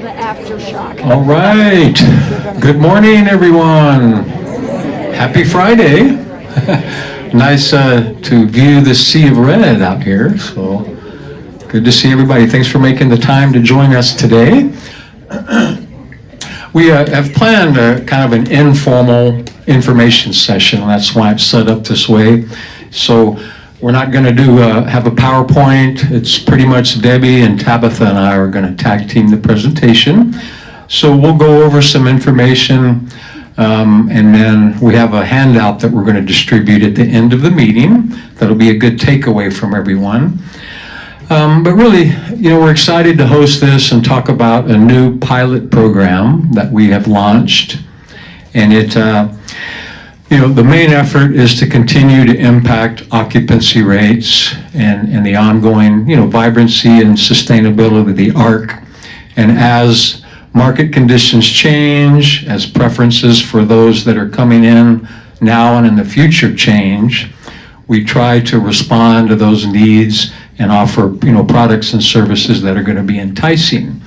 the aftershock. All right. Good morning, everyone. Happy Friday. Nice to view the sea of red out here. So good to see everybody. Thanks for making the time to join us today. We have planned kind of an informal information session. That's why it's set up this way. So we're not going to have a PowerPoint. It's pretty much Debbie and Tabitha and I are going to tag team the presentation. So we'll go over some information, and then we have a handout that we're going to distribute at the end of the meeting. That'll be a good takeaway from everyone. But really, we're excited to host this and talk about a new pilot program that we have launched. And the main effort is to continue to impact occupancy rates and the ongoing, vibrancy and sustainability of the ARC. And as market conditions change, as preferences for those that are coming in now and in the future change, we try to respond to those needs and offer, products and services that are going to be enticing.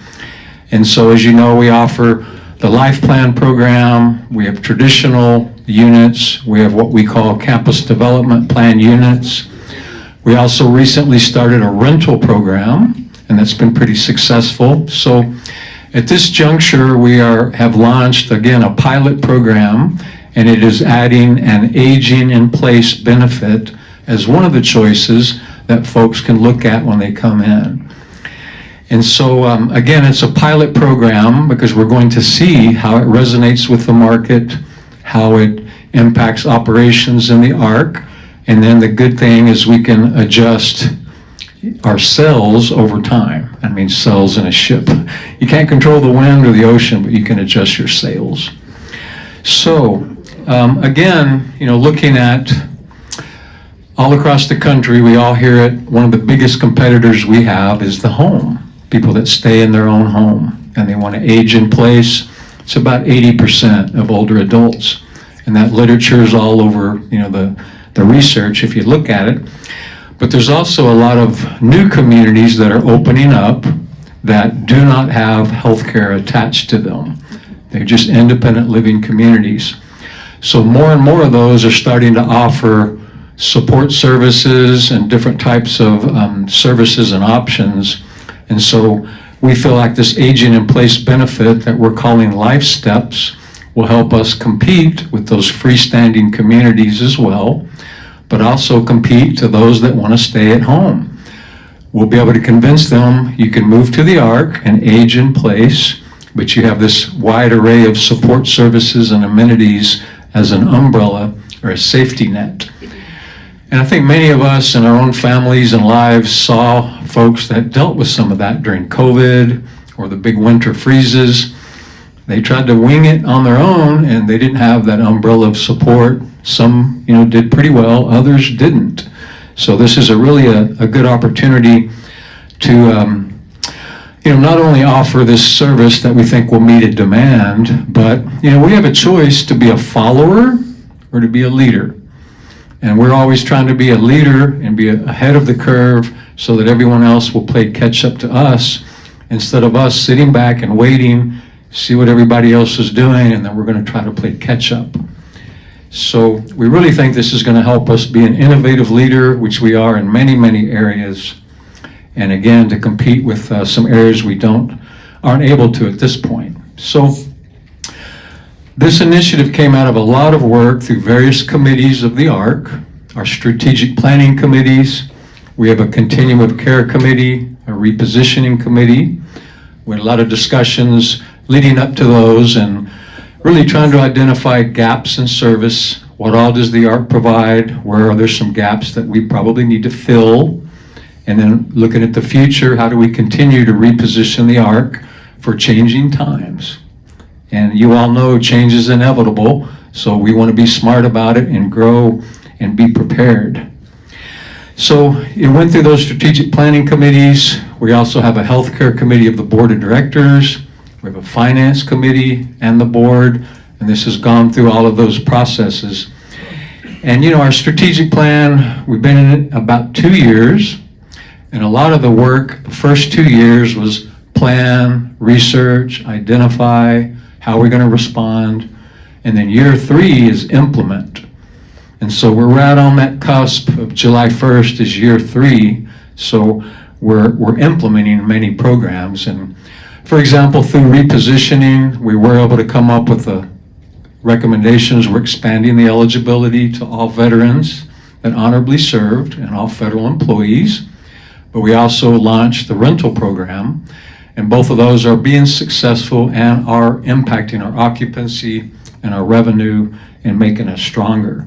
And so, as you know, we offer the Life Plan program. We have traditional units. We have what we call campus development plan units. We also recently started a rental program, and that's been pretty successful. So at this juncture, we have launched, again, a pilot program, and it is adding an aging in place benefit as one of the choices that folks can look at when they come in. And so, again, it's a pilot program because we're going to see how it resonates with the market, how it impacts operations in the ARC, and then the good thing is we can adjust our sails over time. I mean, sails in a ship. You can't control the wind or the ocean, but you can adjust your sails. So, again, looking at all across the country, we all hear it, one of the biggest competitors we have is the home. People that stay in their own home and they want to age in place. It's about 80% of older adults. And that literature is all over, the research if you look at it. But there's also a lot of new communities that are opening up that do not have healthcare attached to them. They're just independent living communities. So more and more of those are starting to offer support services and different types of services and options. And so we feel like this aging in place benefit that we're calling Lifesteps will help us compete with those freestanding communities as well, but also compete to those that want to stay at home. We'll be able to convince them you can move to the ARC and age in place, but you have this wide array of support services and amenities as an umbrella or a safety net. And I think many of us in our own families and lives saw folks that dealt with some of that during COVID or the big winter freezes. They tried to wing it on their own and they didn't have that umbrella of support. Some, did pretty well, others didn't. So this is really a good opportunity to, not only offer this service that we think will meet a demand, but, we have a choice to be a follower or to be a leader. And we're always trying to be a leader and be ahead of the curve so that everyone else will play catch up to us instead of us sitting back and waiting, see what everybody else is doing, and then we're going to try to play catch up. So we really think this is going to help us be an innovative leader, which we are in many, many areas. And again, to compete with some areas we aren't able to at this point. So this initiative came out of a lot of work through various committees of the ARC, our strategic planning committees. We have a continuum of care committee, a repositioning committee. We had a lot of discussions leading up to those and really trying to identify gaps in service. What all does the ARC provide? Where are there some gaps that we probably need to fill? And then looking at the future, how do we continue to reposition the ARC for changing times? And you all know change is inevitable, so we want to be smart about it and grow and be prepared. So it went through those strategic planning committees. We also have a healthcare committee of the board of directors. We have a finance committee and the board, and this has gone through all of those processes. And our strategic plan, we've been in it about 2 years, and a lot of the work, the first 2 years was plan, research, identify how we're going to respond, and then year 3 is implement. And so we're right on that cusp of July 1st is year 3, so we're implementing many programs. And for example, through repositioning, we were able to come up with the recommendations. We're expanding the eligibility to all veterans that honorably served and all federal employees. But we also launched the rental program, and both of those are being successful and are impacting our occupancy and our revenue and making us stronger.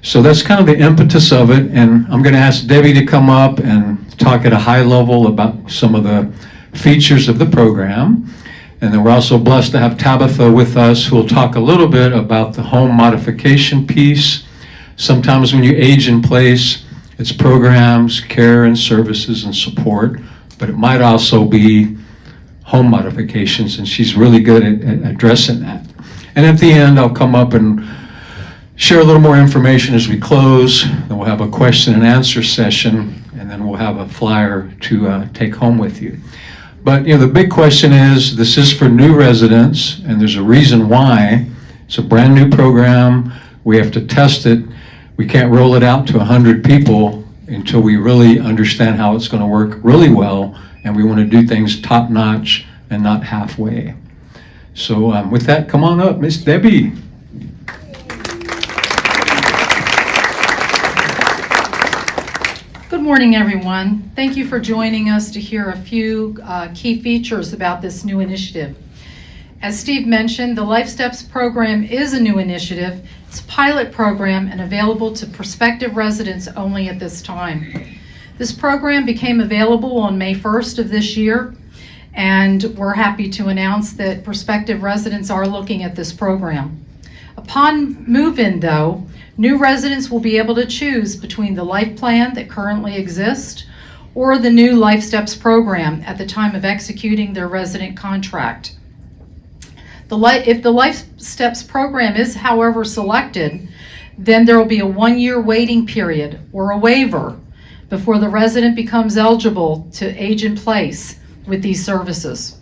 So that's kind of the impetus of it, and I'm going to ask Debbie to come up and talk at a high level about some of the features of the program. And then we're also blessed to have Tabitha with us, who will talk a little bit about the home modification piece. Sometimes when you age in place, it's programs, care and services and support, but it might also be home modifications, and she's really good at addressing that. And at the end, I'll come up and share a little more information as we close. Then we'll have a question and answer session, and then we'll have a flyer to take home with you. But the big question is, this is for new residents, and there's a reason why. It's a brand new program. We have to test it. We can't roll it out to 100 people until we really understand how it's going to work really well, and we want to do things top notch and not halfway. So with that, come on up, Miss Debbie. Good morning, everyone. Thank you for joining us to hear a few key features about this new initiative. As Steve mentioned, the Lifesteps program is a new initiative. It's a pilot program and available to prospective residents only at this time. This program became available on May 1st of this year, and we're happy to announce that prospective residents are looking at this program. Upon move-in, though, new residents will be able to choose between the life plan that currently exists or the new Lifesteps program at the time of executing their resident contract. If the Lifesteps program is, however, selected, then there will be a 1-year waiting period or a waiver before the resident becomes eligible to age in place with these services.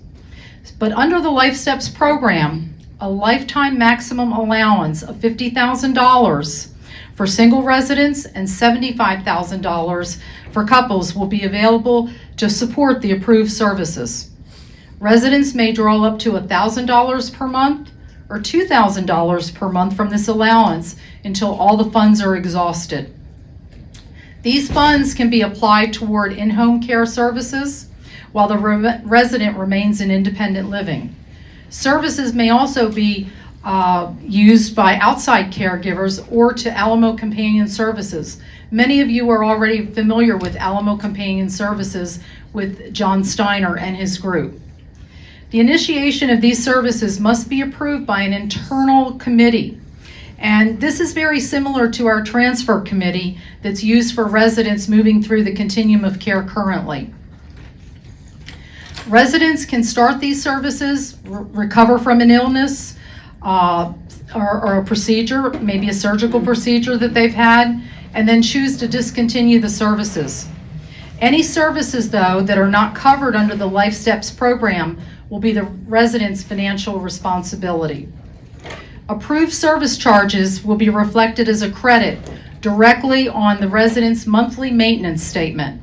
But under the Lifesteps program, a lifetime maximum allowance of $50,000 for single residents and $75,000 for couples will be available to support the approved services. Residents may draw up to $1,000 per month or $2,000 per month from this allowance until all the funds are exhausted. These funds can be applied toward in-home care services while the resident remains in independent living. Services may also be used by outside caregivers or to Alamo Companion Services. Many of you are already familiar with Alamo Companion Services with John Steiner and his group. The initiation of these services must be approved by an internal committee, and this is very similar to our transfer committee that's used for residents moving through the continuum of care currently. Residents can start these services, recover from an illness or a procedure, maybe a surgical procedure that they've had, and then choose to discontinue the services. Any services, though, that are not covered under the Lifesteps program will be the resident's financial responsibility. Approved service charges will be reflected as a credit directly on the resident's monthly maintenance statement,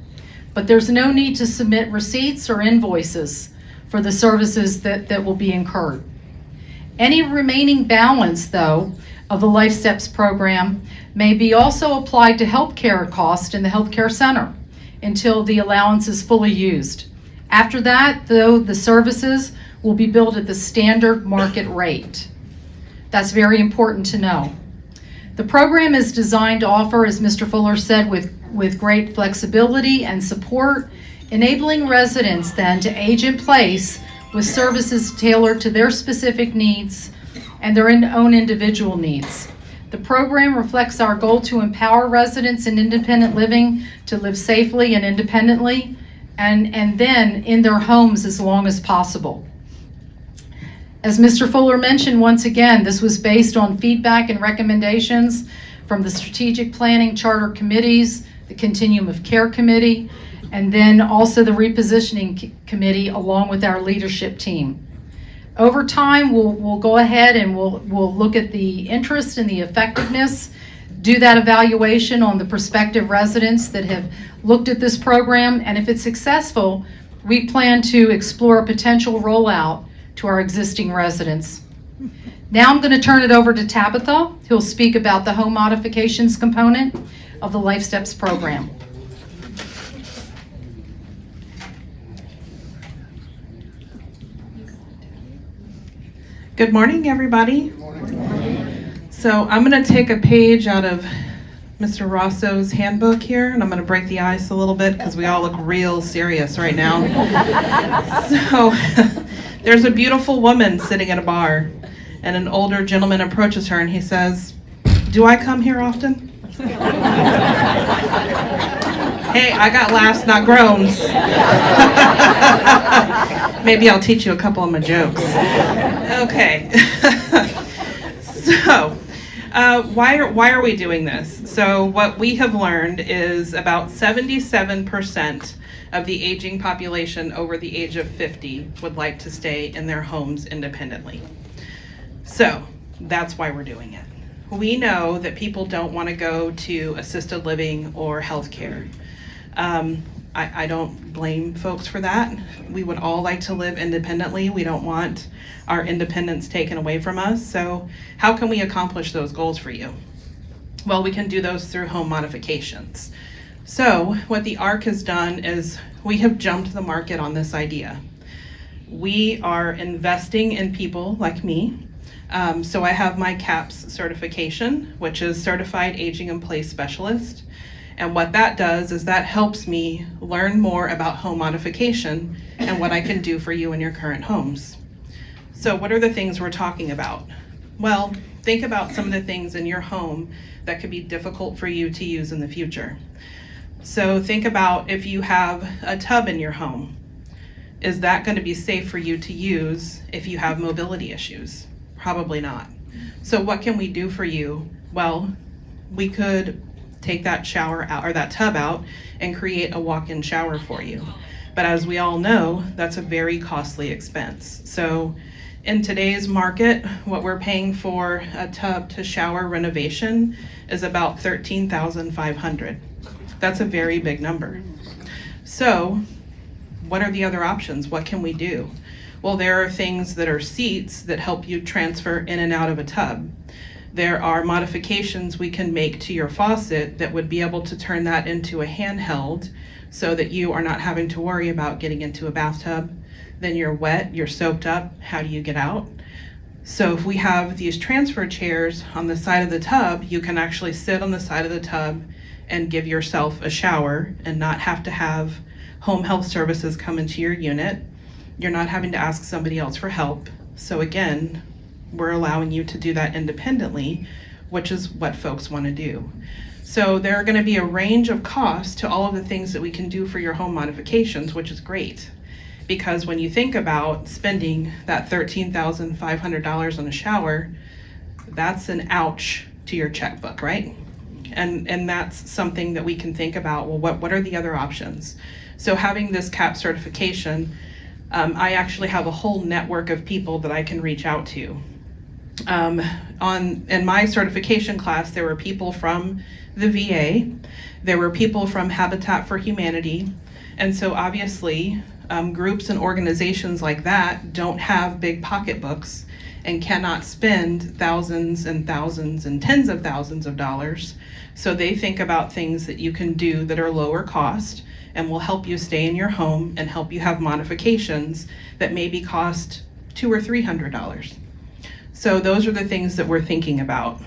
but there's no need to submit receipts or invoices for the services that will be incurred. Any remaining balance, though, of the Lifesteps program may be also applied to healthcare costs in the healthcare center until the allowance is fully used. After that, though, the services will be billed at the standard market rate. That's very important to know. The program is designed to offer, as Mr. Fuller said, with great flexibility and support, enabling residents then to age in place with services tailored to their specific needs and their own individual needs. The program reflects our goal to empower residents in independent living to live safely and independently, and then in their homes as long as possible. As Mr. Fuller mentioned, once again, this was based on feedback and recommendations from the strategic planning charter committees, the Continuum of Care Committee, and then also the repositioning committee along with our leadership team. Over time, we'll go ahead and we'll look at the interest and the effectiveness, do that evaluation on the prospective residents that have looked at this program, and if it's successful, we plan to explore a potential rollout to our existing residents. Now I'm going to turn it over to Tabitha, who'll speak about the home modifications component of the Lifesteps program. Good morning, everybody. Good morning. So I'm going to take a page out of Mr. Rosso's handbook here, and I'm going to break the ice a little bit because we all look real serious right now. So there's a beautiful woman sitting at a bar, and an older gentleman approaches her and he says, "Do I come here often?" Hey, I got laughs, not groans. Maybe I'll teach you a couple of my jokes. Okay. So, why are we doing this? So what we have learned is about 77% of the aging population over the age of 50 would like to stay in their homes independently. So that's why we're doing it. We know that people don't want to go to assisted living or healthcare. I don't blame folks for that. We would all like to live independently. We don't want our independence taken away from us. So how can we accomplish those goals for you? Well, we can do those through home modifications. So what the ARC has done is we have jumped the market on this idea. We are investing in people like me. So I have my CAPS certification, which is Certified Aging in Place Specialist. And what that does is that helps me learn more about home modification and what I can do for you in your current homes. So what are the things we're talking about? Well, think about some of the things in your home that could be difficult for you to use in the future. So think about if you have a tub in your home. Is that going to be safe for you to use if you have mobility issues? Probably not. So what can we do for you? Well, we could take that shower out or that tub out and create a walk-in shower for you. But as we all know, that's a very costly expense. So in today's market, what we're paying for a tub to shower renovation is about $13,500. That's a very big number. So what are the other options? What can we do? Well, there are things that are seats that help you transfer in and out of a tub. There are modifications we can make to your faucet that would be able to turn that into a handheld so that you are not having to worry about getting into a bathtub. Then you're wet, you're soaked up, how do you get out? So if we have these transfer chairs on the side of the tub, you can actually sit on the side of the tub and give yourself a shower and not have to have home health services come into your unit. You're not having to ask somebody else for help. So again, we're allowing you to do that independently, which is what folks want to do. So there are going to be a range of costs to all of the things that we can do for your home modifications, which is great. Because when you think about spending that $13,500 on a shower, that's an ouch to your checkbook, right? And that's something that we can think about, well, what are the other options? So having this CAP certification, I actually have a whole network of people that I can reach out to. In my certification class, there were people from the VA, there were people from Habitat for Humanity, and so obviously groups and organizations like that don't have big pocketbooks and cannot spend thousands and thousands and tens of thousands of dollars. So they think about things that you can do that are lower cost and will help you stay in your home and help you have modifications that maybe cost $200 or $300. So those are the things that we're thinking about.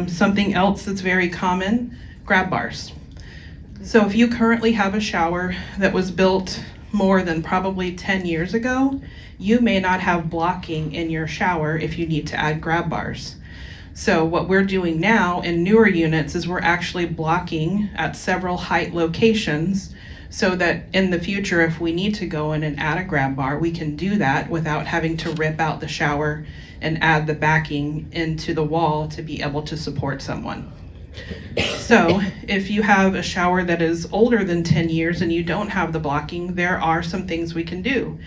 Something else that's very common, grab bars. So if you currently have a shower that was built more than probably 10 years ago, you may not have blocking in your shower if you need to add grab bars. So what we're doing now in newer units is we're actually blocking at several height locations so that in the future, if we need to go in and add a grab bar, we can do that without having to rip out the shower and add the backing into the wall to be able to support someone. So if you have a shower that is older than 10 years and you don't have the blocking, there are some things we can do.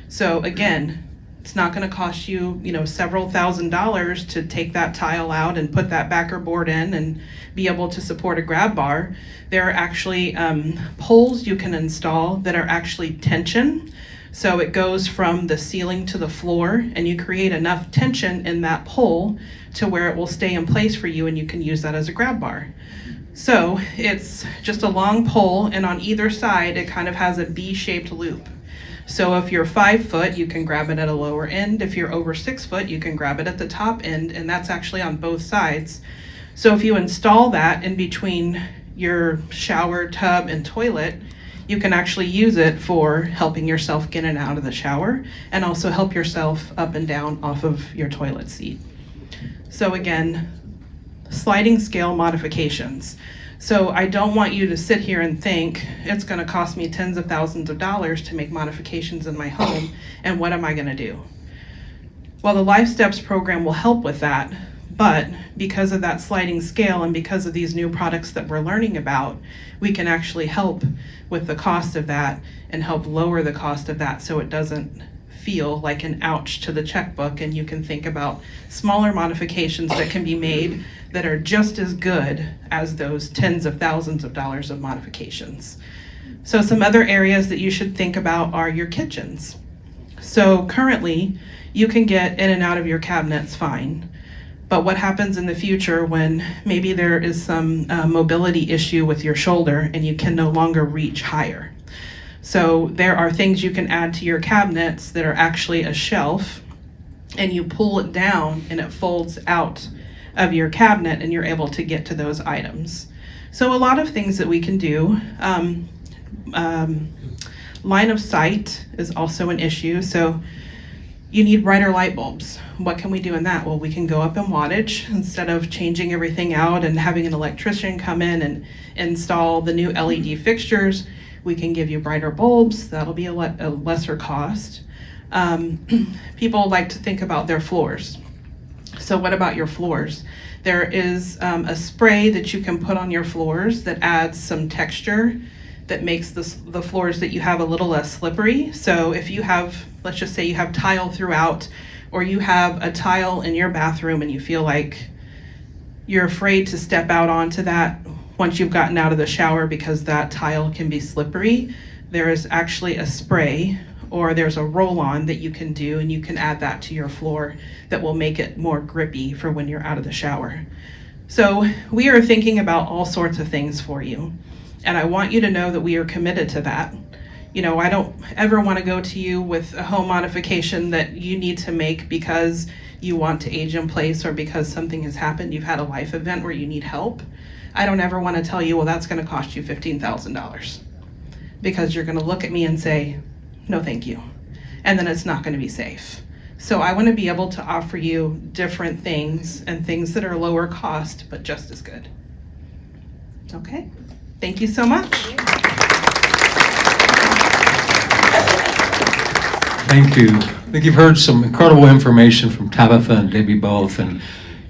So again, it's not going to cost you, several $1,000s to take that tile out and put that backer board in and be able to support a grab bar. There are actually poles you can install that are actually tension. So it goes from the ceiling to the floor, and you create enough tension in that pole to where it will stay in place for you, and you can use that as a grab bar. So it's just a long pole, and on either side it kind of has a B-shaped loop. So if you're 5 foot, you can grab it at a lower end. If you're over 6 foot, you can grab it at the top end, and that's actually on both sides. So if you install that in between your shower, tub, and toilet, you can actually use it for helping yourself get in and out of the shower, and also help yourself up and down off of your toilet seat. So again, sliding scale modifications. So I don't want you to sit here and think it's going to cost me tens of thousands of dollars to make modifications in my home, and what am I going to do? Well, the Lifesteps program will help with that, but because of that sliding scale and because of these new products that we're learning about, we can actually help with the cost of that and help lower the cost of that so it doesn't feel like an ouch to the checkbook, and you can think about smaller modifications that can be made that are just as good as those tens of thousands of dollars of modifications. So some other areas that you should think about are your kitchens. So currently, you can get in and out of your cabinets fine, but what happens in the future when maybe there is some mobility issue with your shoulder and you can no longer reach higher? So there are things you can add to your cabinets that are actually a shelf, and you pull it down and it folds out of your cabinet and you're able to get to those items. So a lot of things that we can do. Line of sight is also an issue. So you need brighter light bulbs. What can we do in that? Well, we can go up in wattage instead of changing everything out and having an electrician come in and install the new LED fixtures. We can give you brighter bulbs. That'll be a lesser cost. People like to think about their floors. So what about your floors? There is a spray that you can put on your floors that adds some texture that makes the floors that you have a little less slippery. So if you have, let's just say you have tile throughout, or you have a tile in your bathroom and you feel like you're afraid to step out onto that once you've gotten out of the shower because that tile can be slippery, there is actually a spray or there's a roll-on that you can do, and you can add that to your floor that will make it more grippy for when you're out of the shower. So we are thinking about all sorts of things for you, and I want you to know that we are committed to that. I don't ever want to go to you with a home modification that you need to make because you want to age in place or because something has happened, you've had a life event where you need help. I don't ever want to tell you, well, that's going to cost you $15,000, because you're going to look at me and say, no, thank you. And then it's not going to be safe. So I want to be able to offer you different things and things that are lower cost, but just as good. Okay, thank you so much. Thank you. I think you've heard some incredible information from Tabitha and Debbie both, and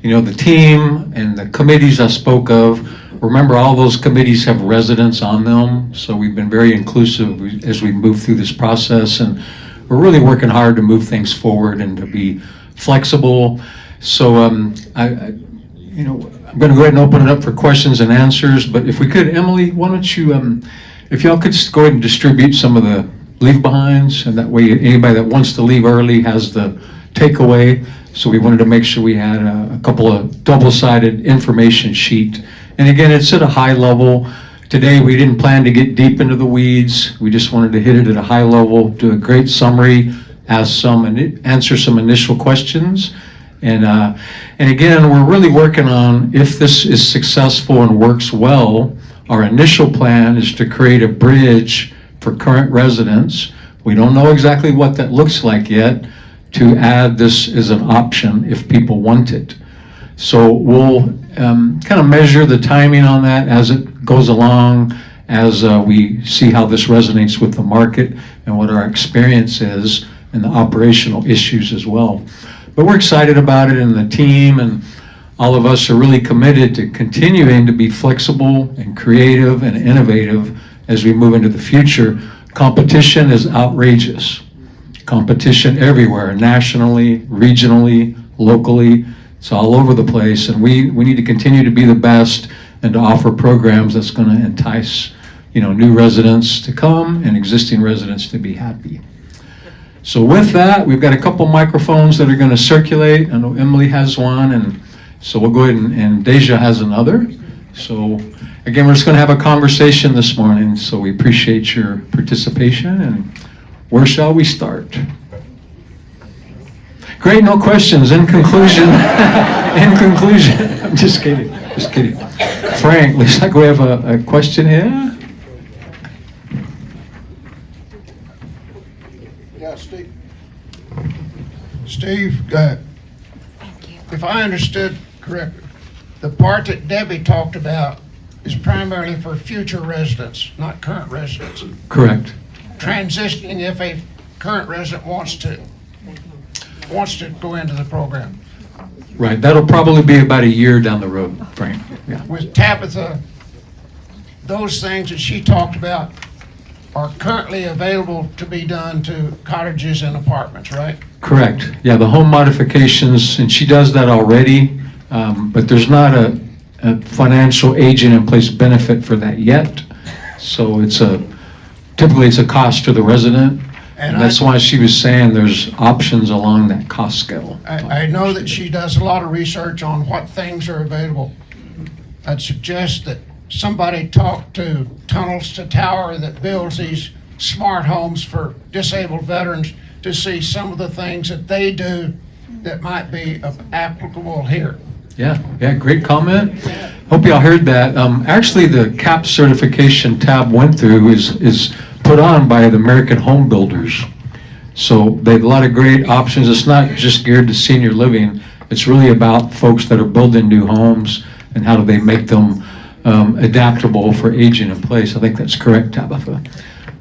the team and the committees I spoke of. Remember, all those committees have residents on them, so we've been very inclusive as we move through this process, and we're really working hard to move things forward and to be flexible. So I'm going to go ahead and open it up for questions and answers, but if we could, Emily, why don't you, if y'all could just go ahead and distribute some of the leave behinds, and that way anybody that wants to leave early has the takeaway. So we wanted to make sure we had a couple of double-sided information sheet. And again, it's at a high level. Today, we didn't plan to get deep into the weeds. We just wanted to hit it at a high level, do a great summary, answer some initial questions. And again, we're really working on, if this is successful and works well, our initial plan is to create a bridge for current residents. We don't know exactly what that looks like yet, to add this as an option if people want it. So we'll kind of measure the timing on that as it goes along, as we see how this resonates with the market and what our experience is and the operational issues as well. But we're excited about it, and the team, and all of us are really committed to continuing to be flexible and creative and innovative as we move into the future. Competition is outrageous. Competition everywhere, nationally, regionally, locally. It's all over the place, and we need to continue to be the best and to offer programs that's going to entice, new residents to come and existing residents to be happy. So with that, we've got a couple microphones that are going to circulate. I know Emily has one, and so we'll go ahead and Deja has another. So again, we're just going to have a conversation this morning, so we appreciate your participation. And where shall we start? Great, no questions. In conclusion, I'm just kidding. Frank, looks like we have a question here. Yeah, Steve. Steve, if I understood correctly, the part that Debbie talked about is primarily for future residents, not current residents. Correct. Transitioning if a current resident wants to go into the program. Right, that'll probably be about a year down the road, Frank. Yeah. With Tabitha, those things that she talked about are currently available to be done to cottages and apartments, right? Correct. Yeah, the home modifications, and she does that already, but there's not a financial agent in place benefit for that yet. So typically it's a cost to the resident. And that's why she was saying there's options along that cost scale. I know that she does a lot of research on what things are available. I'd suggest that somebody talk to Tunnels to Tower that builds these smart homes for disabled veterans to see some of the things that they do that might be applicable here. Yeah, great comment. Hope y'all heard that. Actually, the CAP certification Tab went through is put on by the American Home Builders. So they have a lot of great options. It's not just geared to senior living. It's really about folks that are building new homes and how do they make them adaptable for aging in place. I think that's correct, Tabitha.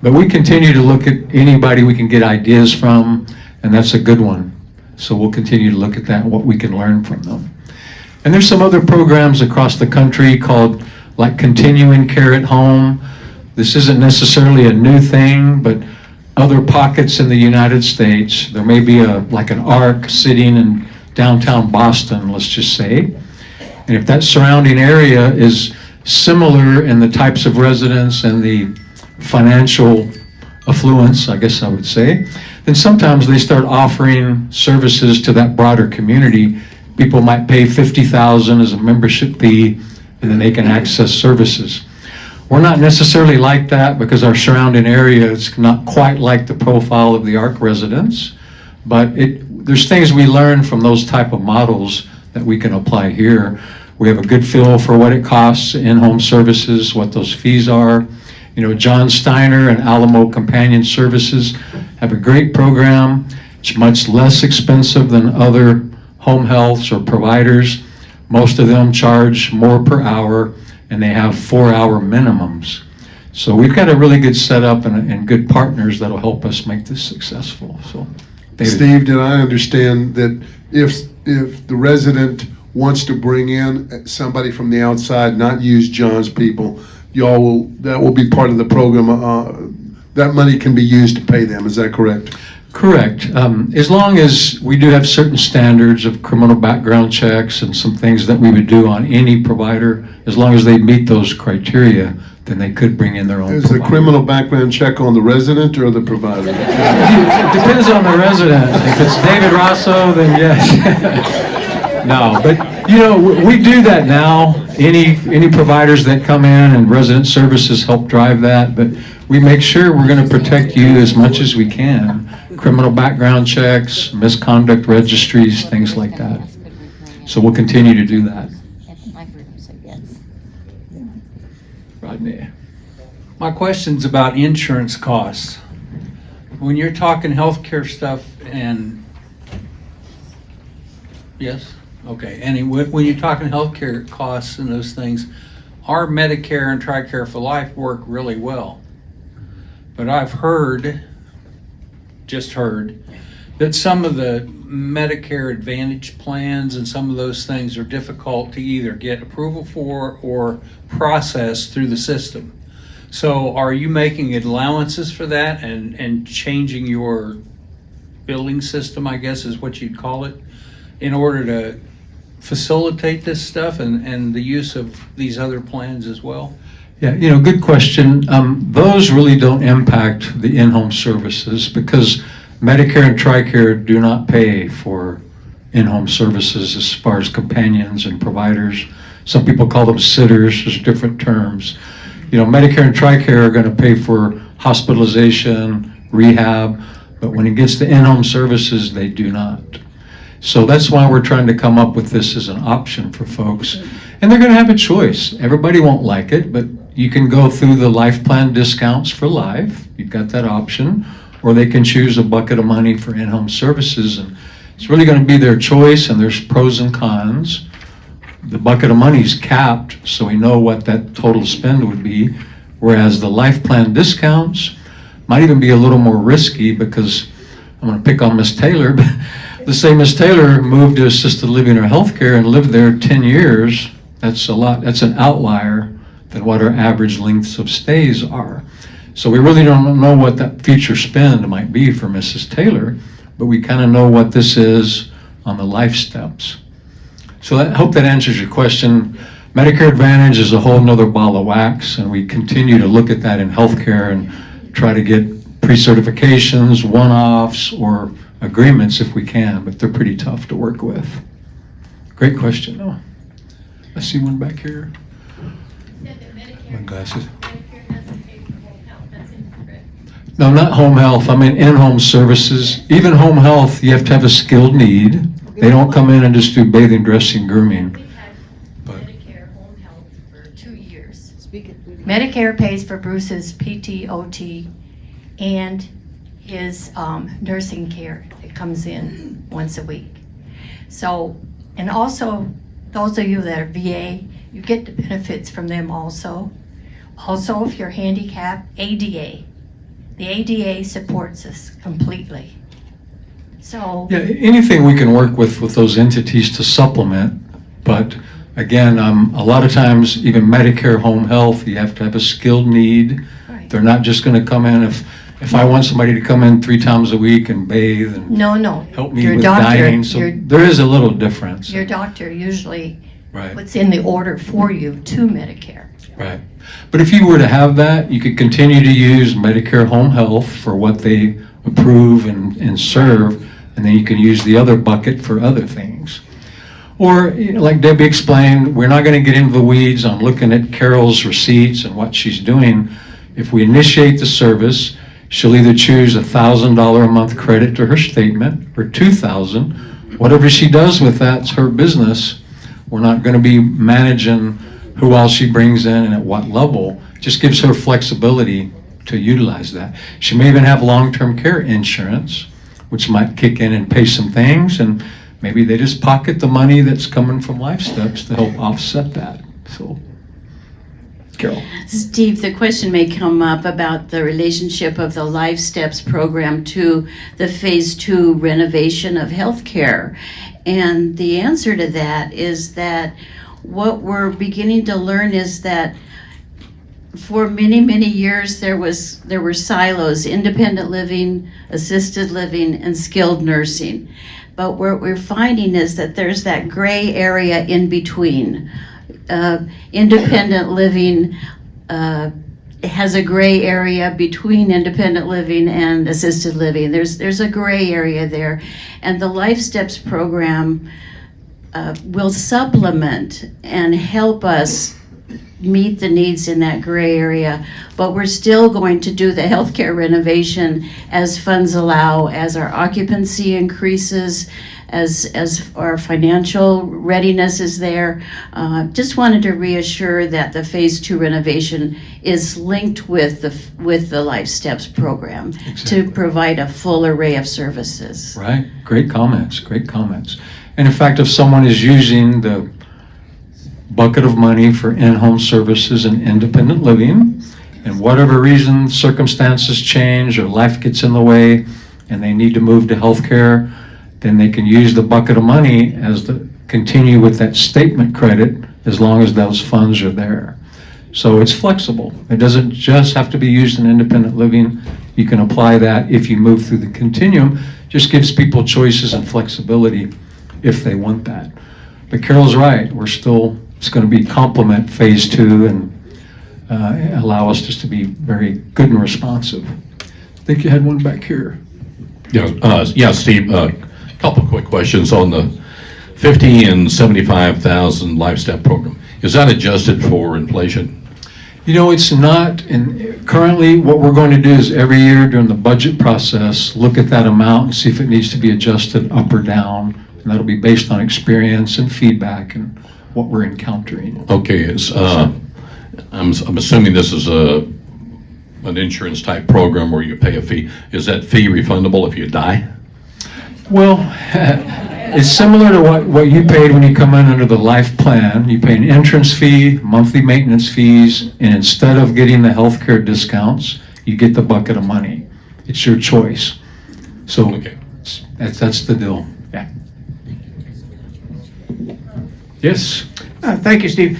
But we continue to look at anybody we can get ideas from, and that's a good one. So we'll continue to look at that and what we can learn from them. And there's some other programs across the country called like Continuing Care at Home. This isn't necessarily a new thing, but other pockets in the United States, there may be like an ARC sitting in downtown Boston, let's just say. And if that surrounding area is similar in the types of residents and the financial affluence, I guess I would say, then sometimes they start offering services to that broader community. People might pay $50,000 as a membership fee, and then they can access services. We're not necessarily like that because our surrounding area is not quite like the profile of the ARC residents, but there's things we learn from those type of models that we can apply here. We have a good feel for what it costs in-home services, what those fees are. John Steiner and Alamo Companion Services have a great program. It's much less expensive than other home healths or providers. Most of them charge more per hour, and they have 4-hour minimums. So we've got a really good setup and good partners that'll help us make this successful. So, David. Steve, did I understand that if the resident wants to bring in somebody from the outside, not use John's people, that will be part of the program, that money can be used to pay them, is that correct? Correct. As long as we do have certain standards of criminal background checks and some things that we would do on any provider, as long as they meet those criteria, then they could bring in their own Is provider. the criminal background check on the resident or the provider? It depends on the resident. If it's David Rosso, then yes. No, but we do that now. Any providers that come in and resident services help drive that, but we make sure we're going to protect you as much as we can. Criminal background checks, misconduct registries, things like that. So we'll continue to do that. Rodney. My question's about insurance costs. When you're talking healthcare stuff and, yes? Okay, and when you're talking healthcare costs and those things, our Medicare and TRICARE for Life work really well. But I've just heard, that some of the Medicare Advantage plans and some of those things are difficult to either get approval for or process through the system. So are you making allowances for that and changing your billing system, I guess is what you'd call it, in order to facilitate this stuff and the use of these other plans as well? Yeah, good question. Those really don't impact the in-home services because Medicare and TRICARE do not pay for in-home services as far as companions and providers. Some people call them sitters, there's different terms. Medicare and TRICARE are going to pay for hospitalization, rehab, but when it gets to in-home services, they do not. So that's why we're trying to come up with this as an option for folks. And they're going to have a choice. Everybody won't like it, but you can go through the life plan discounts for life. You've got that option. Or they can choose a bucket of money for in-home services. And it's really going to be their choice, and there's pros and cons. The bucket of money is capped, so we know what that total spend would be, whereas the life plan discounts might even be a little more risky because I'm going to pick on Miss Taylor, but let's say Miss Taylor moved to assisted living or healthcare and lived there 10 years. That's a lot. That's an outlier than what our average lengths of stays are. So we really don't know what that future spend might be for Mrs. Taylor, but we kind of know what this is on the life steps. So I hope that answers your question. Medicare Advantage is a whole nother ball of wax, and we continue to look at that in healthcare and try to get pre-certifications, one-offs, or agreements if we can, but they're pretty tough to work with. Great question, though. I see one back here. My glasses. No, not home health. I mean in-home services. Even home health, you have to have a skilled need. They don't come in and just do bathing, dressing, grooming. We've had Medicare home health for 2 years. Medicare pays for Bruce's PT, OT, and his nursing care that comes in once a week. So, and also, those of you that are VA, you get the benefits from them also. Also, if you're handicapped, ADA. The ADA supports us completely. So, Yeah, anything we can work with those entities to supplement, but again, a lot of times, even Medicare home health, you have to have a skilled need. right. They're not just gonna come in if I want somebody to come in 3 times a week and bathe and No. help me Your with doctor- dining, so your- there is a little difference. Your doctor usually Right, puts in the order for you to Medicare. right. But if you were to have that, you could continue to use Medicare home health for what they approve and serve, and then you can use the other bucket for other things. Or, like Debbie explained, we're not going to get into the weeds on looking at Carol's receipts and what she's doing. If we initiate the service, she'll either choose $1,000 a month credit to her statement or $2,000. Whatever she does with that's her business. We're not going to be managing who else she brings in and at what level. Just gives her flexibility to utilize that. She may even have long-term care insurance, which might kick in and pay some things, and maybe they just pocket the money that's coming from Life Steps to help offset that. So, Carol. Steve, the question may come up about the relationship of the Life Steps program to the Phase 2 renovation of healthcare. And the answer to that is that what we're beginning to learn is that for many, many years there were silos: independent living, assisted living, and skilled nursing. But what we're finding is that there's that gray area in between. Independent living has a gray area between independent living and assisted living. There's a gray area there, and the Life Steps program will supplement and help us meet the needs in that gray area, but we're still going to do the healthcare renovation as funds allow, as our occupancy increases, as our financial readiness is there. Just wanted to reassure that the Phase 2 renovation is linked with the Life Steps program Exactly. to provide a full array of services. Right, great comments, great comments. And in fact, if someone is using the bucket of money for in-home services and independent living, and whatever reason, circumstances change or life gets in the way, and they need to move to healthcare, then they can use the bucket of money continue with that statement credit as long as those funds are there. So it's flexible. It doesn't just have to be used in independent living. You can apply that if you move through the continuum. Just gives people choices and flexibility if they want that. But Carol's right. It's going to be complement phase 2 and allow us just to be very good and responsive. I think you had one back here. Yeah, Steve, a couple quick questions on the 50 and 75,000 LifeStep program. Is that adjusted for inflation? You know, it's not, and currently what we're going to do is every year during the budget process, look at that amount and see if it needs to be adjusted up or down. And that'll be based on experience and feedback and what we're encountering. Okay, I'm assuming this is an insurance type program where you pay a fee. Is that fee refundable if you die? Well, it's similar to what you paid when you come in under the life plan. You pay an entrance fee, monthly maintenance fees, and instead of getting the healthcare discounts, you get the bucket of money. It's your choice. So Okay. that's the deal. Yeah. Yes. Thank you, Steve.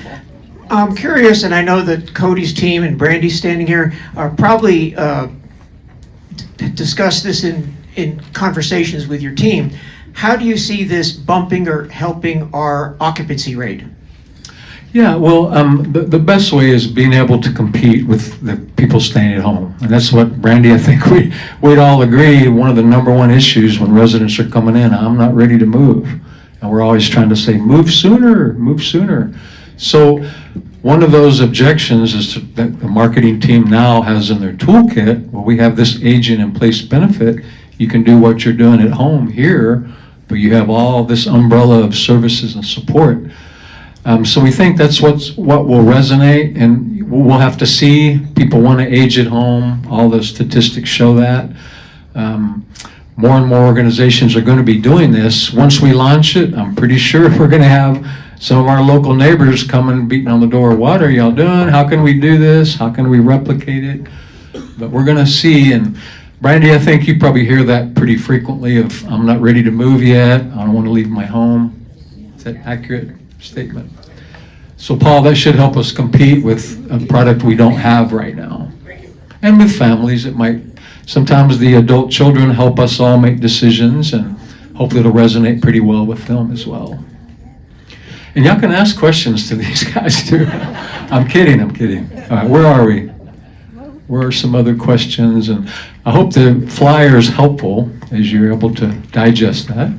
I'm curious, and I know that Cody's team and Brandy's standing here are probably discussed this in conversations with your team. How do you see this bumping or helping our occupancy rate? Yeah, well, the best way is being able to compete with the people staying at home. And that's what, Brandy, I think we'd all agree, one of the number one issues when residents are coming in, I'm not ready to move. And we're always trying to say, move sooner, move sooner. So one of those objections is that the marketing team now has in their toolkit, well, we have this aging in place benefit. You can do what you're doing at home here, but you have all this umbrella of services and support. So we think that's what will resonate, and we'll have to see. People want to age at home. All the statistics show that. More and more organizations are going to be doing this. Once we launch it, I'm pretty sure we're going to have some of our local neighbors coming beating on the door. What are y'all doing? How can we do this? How can we replicate it? But we're going to see. And Brandy, I think you probably hear that pretty frequently of, I'm not ready to move yet. I don't want to leave my home. Is that accurate statement? So Paul, that should help us compete with a product we don't have right now. And with families, it might, sometimes the adult children help us all make decisions, and hopefully it'll resonate pretty well with them as well. And y'all can ask questions to these guys too. I'm kidding. All right, where are we? Where are some other questions? And I hope the flyer is helpful as you're able to digest that.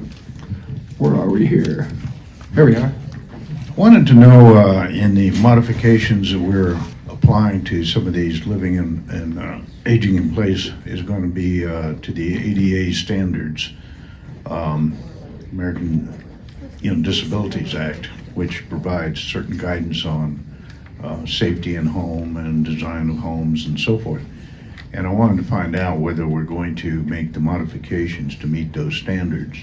Where are we here? Here we are. Wanted to know in the modifications that we're applying to some of these living and aging in place is going to be to the ADA standards, American Disabilities Act, which provides certain guidance on safety in home and design of homes and so forth. And I wanted to find out whether we're going to make the modifications to meet those standards,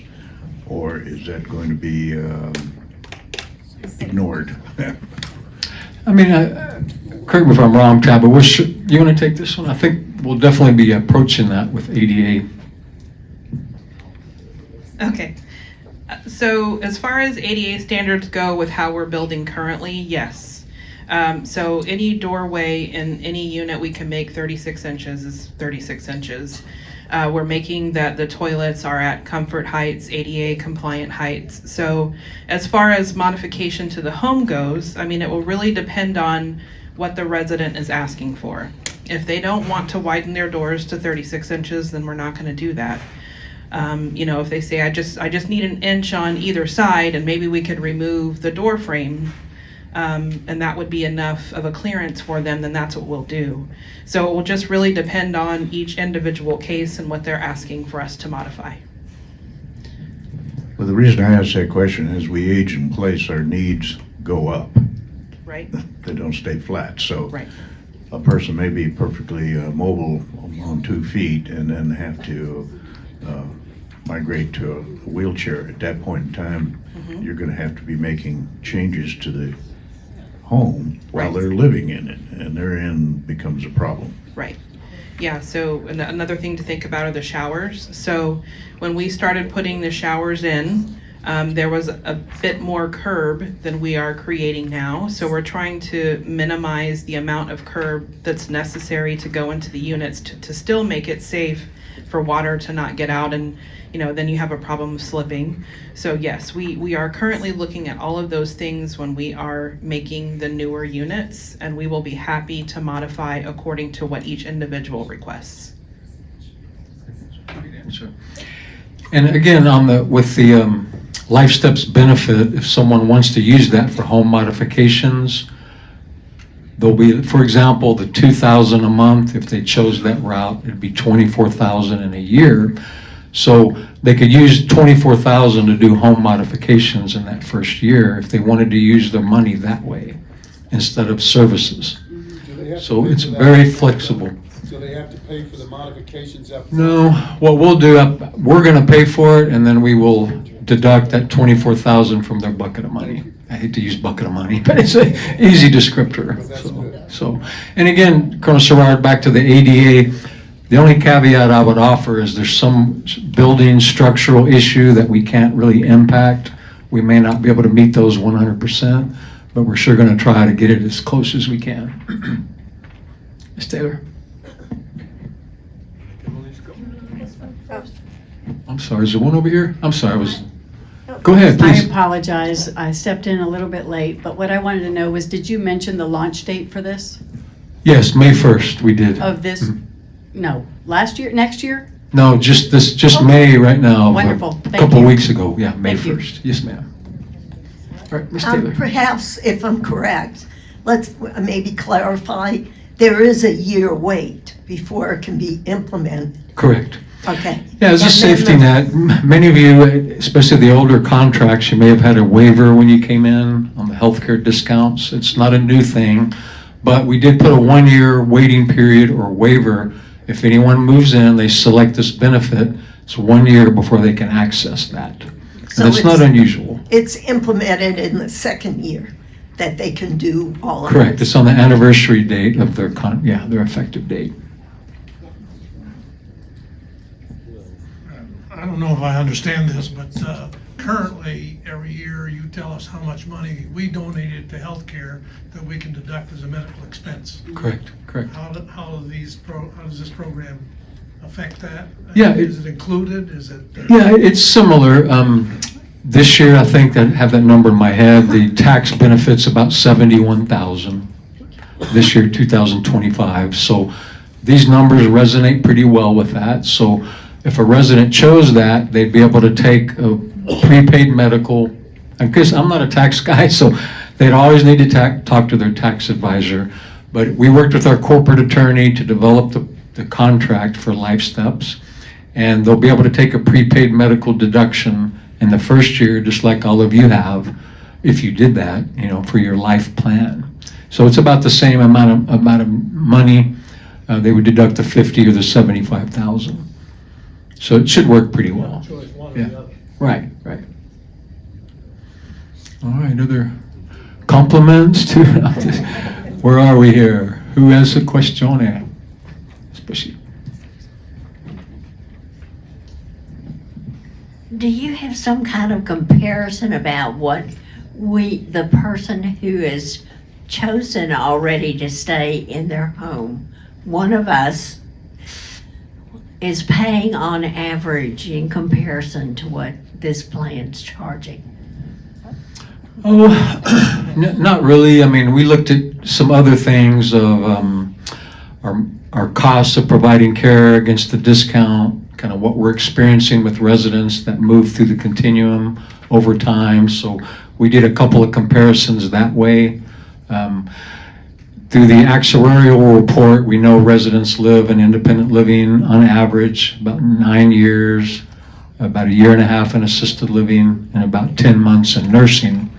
or is that going to be ignored? I mean, correct me if I'm wrong, Tab, but you want to take this one? I think we'll definitely be approaching that with ADA. Okay. So as far as ADA standards go with how we're building currently, yes. So any doorway in any unit we can make 36 inches is 36 inches. We're making that the toilets are at comfort heights, ADA compliant heights. So as far as modification to the home goes, I mean, it will really depend on what the resident is asking for. If they don't want to widen their doors to 36 inches, then we're not going to do that. If they say, I just need an inch on either side, and maybe we could remove the door frame, and that would be enough of a clearance for them, then that's what we'll do. So it will just really depend on each individual case and what they're asking for us to modify. Well, the reason I asked that question is we age in place, our needs go up. Right. They don't stay flat. So Right. a person may be perfectly mobile on 2 feet and then have to migrate to a wheelchair. At that point in time, you're going to have to be making changes to the home while Right. they're living in it, and therein becomes a problem. Right. Yeah, so another thing to think about are the showers. So when we started putting the showers in, there was a bit more curb than we are creating now. So we're trying to minimize the amount of curb that's necessary to go into the units to still make it safe for water to not get out, and then you have a problem of slipping. So yes, we are currently looking at all of those things when we are making the newer units, and we will be happy to modify according to what each individual requests. Great answer. And again, with the LifeSteps benefit, if someone wants to use that for home modifications, there'll be, for example, the $2,000 a month. If they chose that route, it'd be $24,000 in a year. So they could use $24,000 to do home modifications in that first year if they wanted to use their money that way instead of services. So it's very flexible. So they have to pay for the modifications up front? No, what we'll do, we're going to pay for it, and then we will deduct that $24,000 from their bucket of money. I hate to use bucket of money, but it's an easy descriptor. So, and again, Colonel Serrard, back to the ADA, the only caveat I would offer is there's some building structural issue that we can't really impact. We may not be able to meet those 100%, but we're sure going to try to get it as close as we can. Ms. Taylor? I'm sorry, is there one over here? I'm sorry, go ahead, I please. apologize. I stepped in a little bit late, but what I wanted to know was, did you mention the launch date for this? Yes, May 1st, we did. Of this? No, last year, next year? No, just May right now. Wonderful. A Thank couple you. weeks ago, yeah, May Thank you. 1st. Yes, ma'am. All right, Ms. Taylor. Perhaps, if I'm correct, let's maybe clarify, there is a year wait before it can be implemented. Correct. Okay. Yeah, it's a And then safety the- net. Many of you, especially the older contracts, you may have had a waiver when you came in on the healthcare discounts. It's not a new thing, but we did put a 1-year waiting period or waiver. If anyone moves in, they select this benefit, it's 1 year before they can access that. So And it's not unusual. It's implemented in the second year that they can do all of it. Correct. It's on the anniversary date of their their effective date. I don't know if I understand this, but currently, every year you tell us how much money we donated to healthcare that we can deduct as a medical expense. Correct. How does this program affect that? Yeah, Is it included? Is it? Yeah, it's similar. This year, I think I have that number in my head. The tax benefit's about $71,000 this year, 2025. So these numbers resonate pretty well with that. So if a resident chose that, they'd be able to take a prepaid medical. Because I'm not a tax guy, so they'd always need to talk to their tax advisor. But we worked with our corporate attorney to develop the contract for LifeSteps, and they'll be able to take a prepaid medical deduction in the first year, just like all of you have, if you did that, for your life plan. So it's about the same amount of money. They would deduct the 50 or the 75,000. So it should work pretty well. Yeah. Right. All right, other compliments to, where are we here? Who has a question? Especially. Do you have some kind of comparison about what the person who is chosen already to stay in their home, one of us, is paying on average in comparison to what this plan's charging? Oh, not really. I mean, we looked at some other things of our costs of providing care against the discount, kind of what we're experiencing with residents that move through the continuum over time. So we did a couple of comparisons that way. Through the actuarial report, we know residents live in independent living on average about 9 years, about 1.5 years in assisted living, and about 10 months in nursing.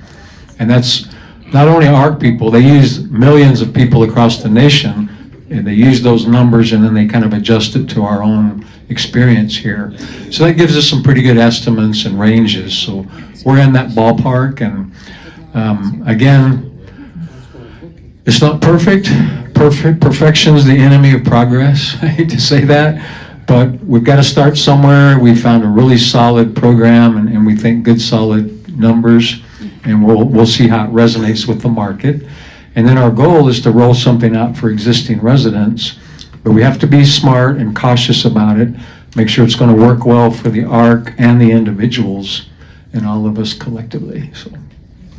And that's not only ARC people, they use millions of people across the nation, and they use those numbers and then they kind of adjust it to our own experience here. So that gives us some pretty good estimates and ranges. So we're in that ballpark, and again, it's not perfect, Perfection's the enemy of progress. I hate to say that, but we've got to start somewhere. We found a really solid program, and we think good, solid numbers, and we'll see how it resonates with the market. And then our goal is to roll something out for existing residents, but we have to be smart and cautious about it, make sure it's going to work well for the ARC and the individuals and all of us collectively. So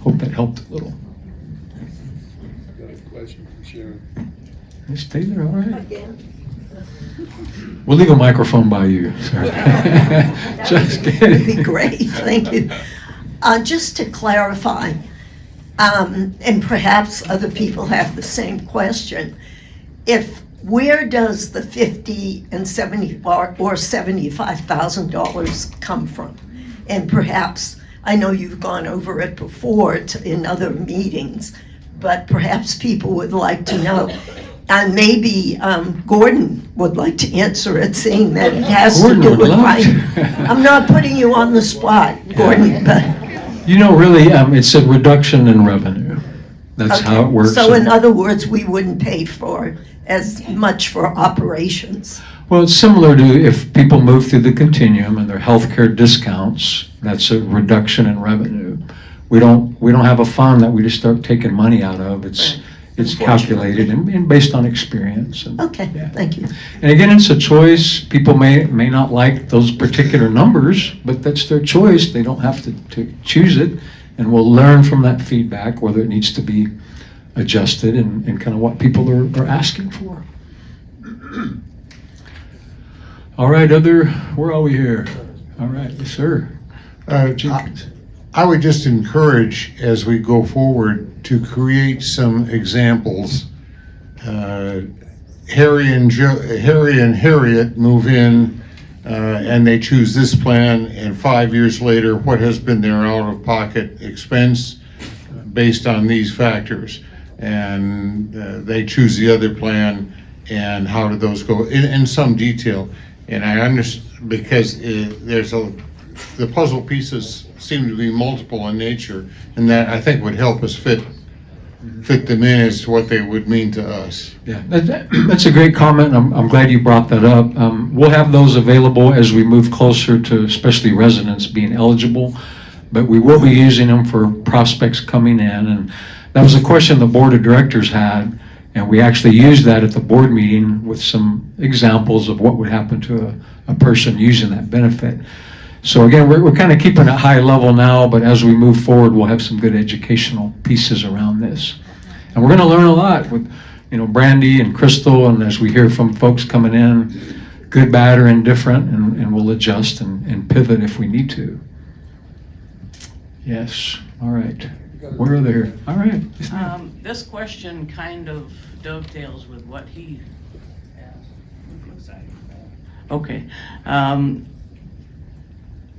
hope that helped a little. Got a question from Sharon. You stay there, all right? We'll leave a microphone by you. Sorry. Just kidding. That'd be great, thank you. Just to clarify, and perhaps other people have the same question, where does the $50,000 and $75,000 come from? And perhaps, I know you've gone over it before in other meetings, but perhaps people would like to know. And maybe Gordon would like to answer it, seeing that it has Gordon to do would with love to. I'm not putting you on the spot, Gordon, but. Really, it's a reduction in revenue. That's how it works. So in other words, we wouldn't pay for as much for operations. Well, it's similar to if people move through the continuum and their healthcare discounts, that's a reduction in revenue. We don't have a fund that we just start taking money out of. It's calculated and based on experience. Okay, thank you. And again, it's a choice. People may not like those particular numbers, but that's their choice. They don't have to choose it, and we'll learn from that feedback whether it needs to be adjusted and kind of what people are asking for. All right, where are we here? All right, yes, sir. I would just encourage, as we go forward, to create some examples. Harry and Harriet move in, and they choose this plan, and 5 years later, what has been their out-of-pocket expense based on these factors? And they choose the other plan, and how do those go in some detail? And I understand, because the puzzle pieces seem to be multiple in nature, and that I think would help us fit them in as to what they would mean to us. Yeah, that's a great comment. I'm glad you brought that up. We'll have those available as we move closer to especially residents being eligible, but we will be using them for prospects coming in. And that was a question the board of directors had, and we actually used that at the board meeting with some examples of what would happen to a person using that benefit. So again, we're kind of keeping it high level now, but as we move forward, we'll have some good educational pieces around this. And we're going to learn a lot with, Brandy and Crystal, and as we hear from folks coming in, good, bad, or indifferent, and we'll adjust and pivot if we need to. Yes, all right. Where are they? All right. This question kind of dovetails with what he asked. Okay.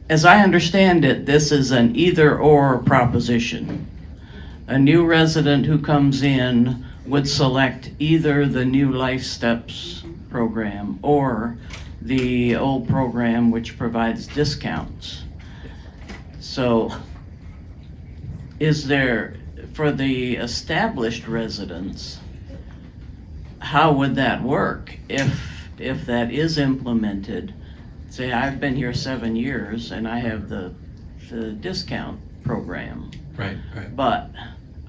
As I understand it, this is an either-or proposition. A new resident who comes in would select either the new Lifesteps program or the old program which provides discounts. So is there, for the established residents, how would that work if that is implemented? Say I've been here 7 years and I have the discount program. Right. But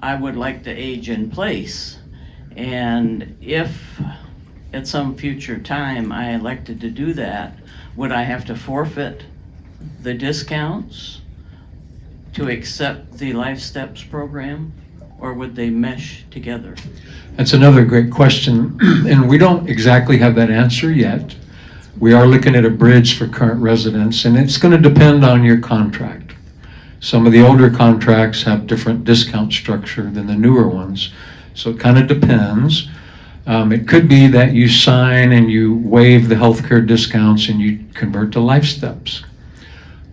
I would like to age in place. And if at some future time I elected to do that, would I have to forfeit the discounts to accept the Lifesteps program, or would they mesh together? That's another great question, and we don't exactly have that answer yet. We are looking at a bridge for current residents, and it's going to depend on your contract. Some of the older contracts have different discount structure than the newer ones, so it kind of depends. It could be that you sign and you waive the healthcare discounts and you convert to Lifesteps.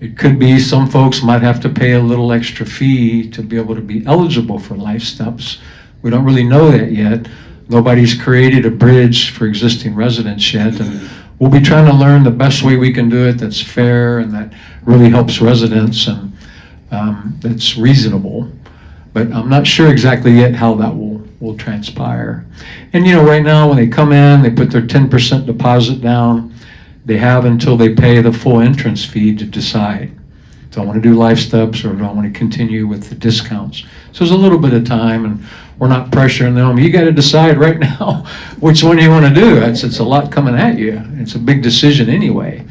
It could be some folks might have to pay a little extra fee to be able to be eligible for Lifesteps. We don't really know that yet. Nobody's created a bridge for existing residents yet, and we'll be trying to learn the best way we can do it that's fair and that really helps residents and that's reasonable. But I'm not sure exactly yet how that will will transpire. And right now when they come in, they put their 10% deposit down. They have until they pay the full entrance fee to decide. Do I want to do Life Steps or do I want to continue with the discounts? So there's a little bit of time, and we're not pressuring them. You got to decide right now which one you want to do. It's a lot coming at you. It's a big decision anyway.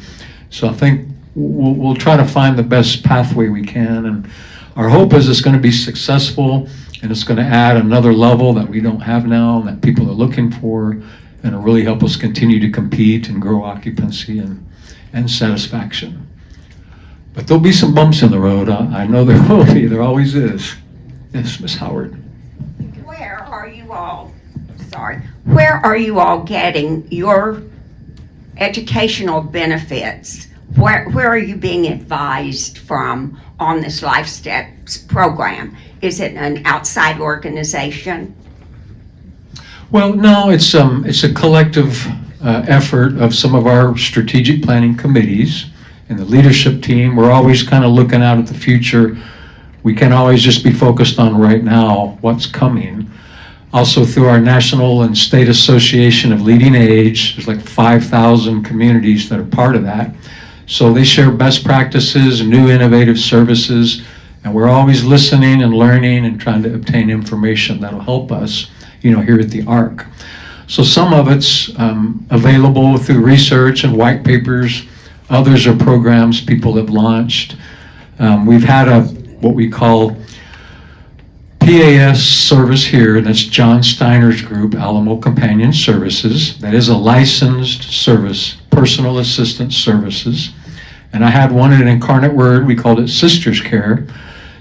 So I think we'll try to find the best pathway we can, and our hope is it's going to be successful, and it's going to add another level that we don't have now and that people are looking for, and it'll really help us continue to compete and grow occupancy and satisfaction. But there'll be some bumps in the road. I know there will be. There always is. Yes, Ms. Howard. Where are you all getting your educational benefits? Where are you being advised from on this Life Steps program? Is it an outside organization? Well, no, it's a collective effort of some of our strategic planning committees and the leadership team. We're always kind of looking out at the future. We can't always just be focused on right now what's coming. Also through our National and State Association of Leading Age, there's like 5,000 communities that are part of that. So they share best practices, new innovative services, and we're always listening and learning and trying to obtain information that'll help us, here at the ARC. So some of it's available through research and white papers. Others are programs people have launched. We've had what we call PAS service here, and that's John Steiner's group, Alamo Companion Services. That is a licensed service, personal assistance services. And I had one at Incarnate Word, we called it Sisters Care.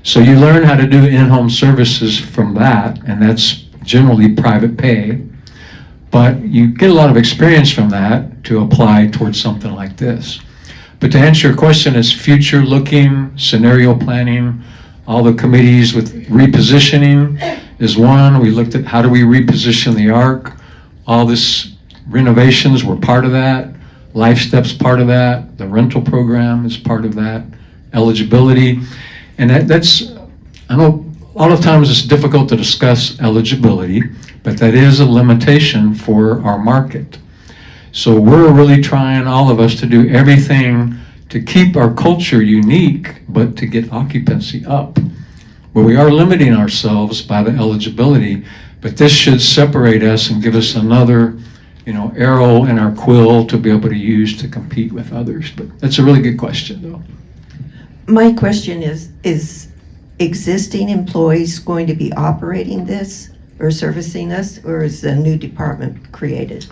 So you learn how to do in-home services from that, and that's generally private pay. But you get a lot of experience from that to apply towards something like this. But to answer your question, it's future looking, scenario planning, all the committees with repositioning is one. We looked at how do we reposition the ARC. All this renovations were part of that. Life Steps part of that. The rental program is part of that. Eligibility. And that's, I know a lot of times it's difficult to discuss eligibility, but that is a limitation for our market. So we're really trying, all of us, to do everything to keep our culture unique, but to get occupancy up. But we are limiting ourselves by the eligibility, but this should separate us and give us another, arrow in our quill to be able to use to compete with others. But that's a really good question, though. My question is existing employees going to be operating this or servicing this, or is a new department created?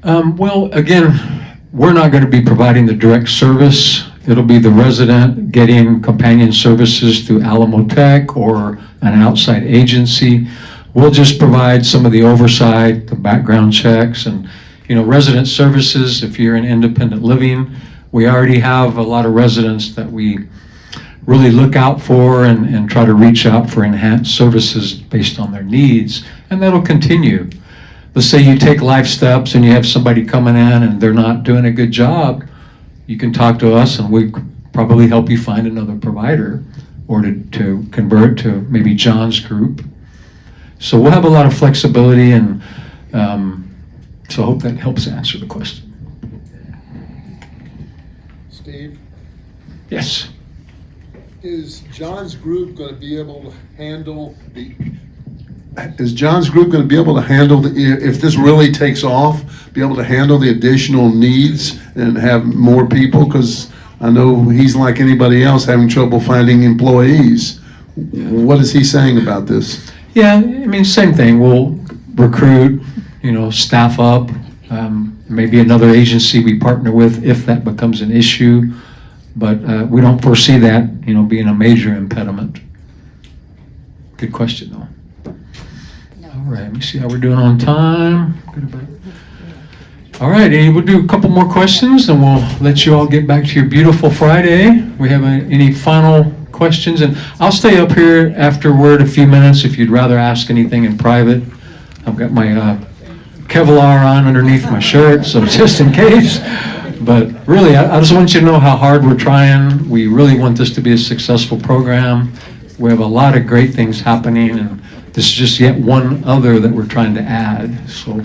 Well, again, we're not going to be providing the direct service. It'll be the resident getting companion services through Alamo Tech or an outside agency. We'll just provide some of the oversight, the background checks, and resident services. If you're in independent living, we already have a lot of residents that we really look out for and try to reach out for enhanced services based on their needs, and that'll continue. Let's say you take Life Steps and you have somebody coming in and they're not doing a good job, you can talk to us and we probably help you find another provider or to convert to maybe John's group. So we'll have a lot of flexibility, and so I hope that helps answer the question. Steve? Yes. Is John's group going to be able to handle Is John's group going to be able to handle if this really takes off, be able to handle the additional needs and have more people? Because I know he's like anybody else having trouble finding employees. What is he saying about this? Yeah, same thing. We'll recruit, staff up, maybe another agency we partner with if that becomes an issue. But we don't foresee that, being a major impediment. Good question, though. All right, let me see how we're doing on time. All right, we'll do a couple more questions, and we'll let you all get back to your beautiful Friday. We have any final questions? And I'll stay up here afterward a few minutes if you'd rather ask anything in private. I've got my Kevlar on underneath my shirt, so just in case. But really, I just want you to know how hard we're trying. We really want this to be a successful program. We have a lot of great things happening, and this is just yet one other that we're trying to add. So,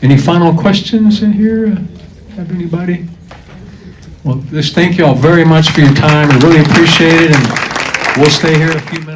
any final questions in here? Have anybody? Well, just thank you all very much for your time. I really appreciate it, and we'll stay here a few minutes.